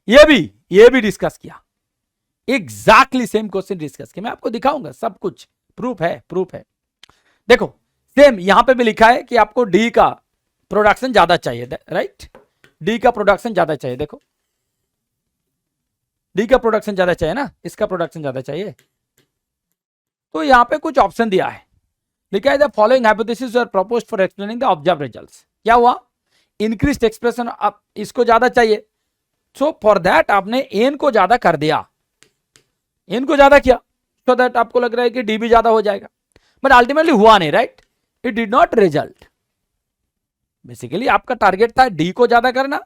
ये भी डिस्कस किया, एग्जैक्टली सेम क्वेश्चन डिस्कस किया। मैं आपको दिखाऊंगा सब कुछ, प्रूफ है। देखो सेम यहां पे भी लिखा है कि आपको डी का प्रोडक्शन ज्यादा चाहिए, राइट, डी का प्रोडक्शन ज्यादा चाहिए। देखो डी का प्रोडक्शन ज्यादा चाहिए ना, इसका प्रोडक्शन ज्यादा चाहिए, तो यहां पे कुछ ऑप्शन दिया है, लिखा है the following hypothesis are proposed for explaining the observe results. क्या हुआ, इंक्रीज्ड एक्सप्रेशन, अब इसको ज्यादा चाहिए, सो फॉर दैट आपने एन को ज्यादा कर दिया, एन को ज्यादा किया, सो दैट आपको लग रहा है कि डी भी ज्यादा हो जाएगा, बट अल्टीमेटली हुआ नहीं, right, it did not result. Basically आपका टारगेट था डी को ज्यादा करना,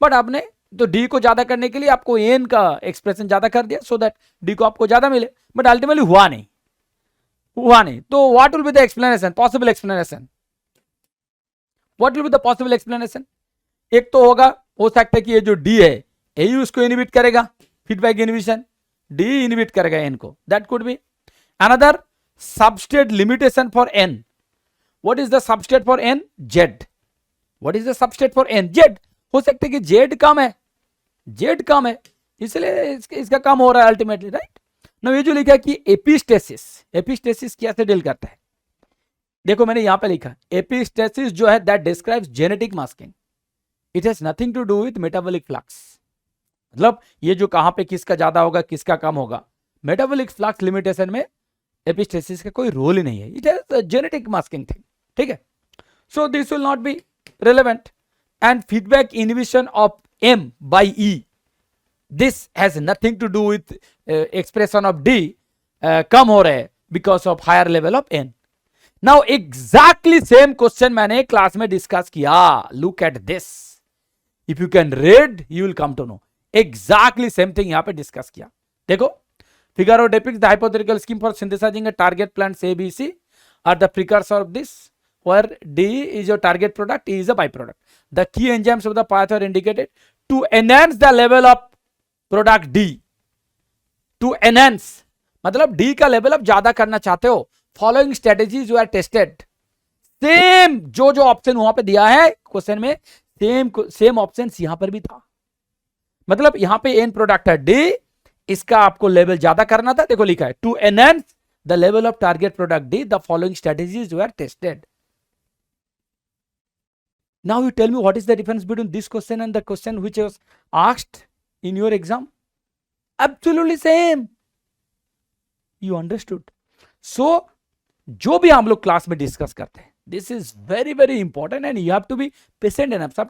बट आपने तो डी को ज्यादा करने के लिए आपको एन का एक्सप्रेशन ज्यादा कर दिया, सो दैट डी को आपको ज्यादा मिले, बट अल्टीमेटली हुआ नहीं। तो what will be the explanation, possible explanation, what will be the possible explanation? एक तो होगा, हो सकता है कि ये जो डी है यही उसको इनहिबिट करेगा, फीडबैक इनहिबिशन, डी इनहिबिट करेगा एन को, that could be. Another substrate limitation for N, what is the substrate for N? Z. What is the substrate for N? Z. हो सकता है कि जेड कम है, जेड कम है, इसलिए इसका कम हो रहा है अल्टीमेटली, राइट। ना ये जो लिखा है कि एपिस्टेसिस, एपिस्टेसिस कैसे डील करता है? देखो मैंने यहां पे लिखा एपिस्टेसिस जो है that describes genetic masking, it has nothing to do with metabolic flux. मतलब ये जो कहां पे किसका ज्यादा होगा किसका कम होगा, मेटाबॉलिक फ्लक्स लिमिटेशन में एपिस्टेसिस का कोई रोल ही नहीं है, it has genetic masking thing, ठीक है। So this will not be relevant, and feedback inhibition of M by E, this has nothing to do with expression of D कम हो रहे हैं because of higher level of N. Now exactly same question मैंने class में discuss किया, look at this, if you can read you will come to know, exactly same thing यहाँ पे discuss किया। देखो figure depicts the hypothetical scheme for synthesizing a target plants A, B, C are the precursor of this, where D is your target product, E is a byproduct. The key enzymes of the path are indicated to enhance the level of product D. To enhance मतलब D का level आप ज्यादा करना चाहते हो, following strategies are tested. Same जो option वहां पे दिया है क्वेश्चन में, सेम ऑप्शन यहां पर भी था। मतलब यहां पे एन प्रोडक्ट है D, इसका आपको लेवल ज्यादा करना था, देखो लिखा है to enhance the level of target product D, the following strategies are tested. Now you tell me what is the difference between this question and the question which was asked in your exam? Absolutely same. You understood? So जो भी हम लोग class में discuss करते हैं, this is very very important and you have to be patient enough.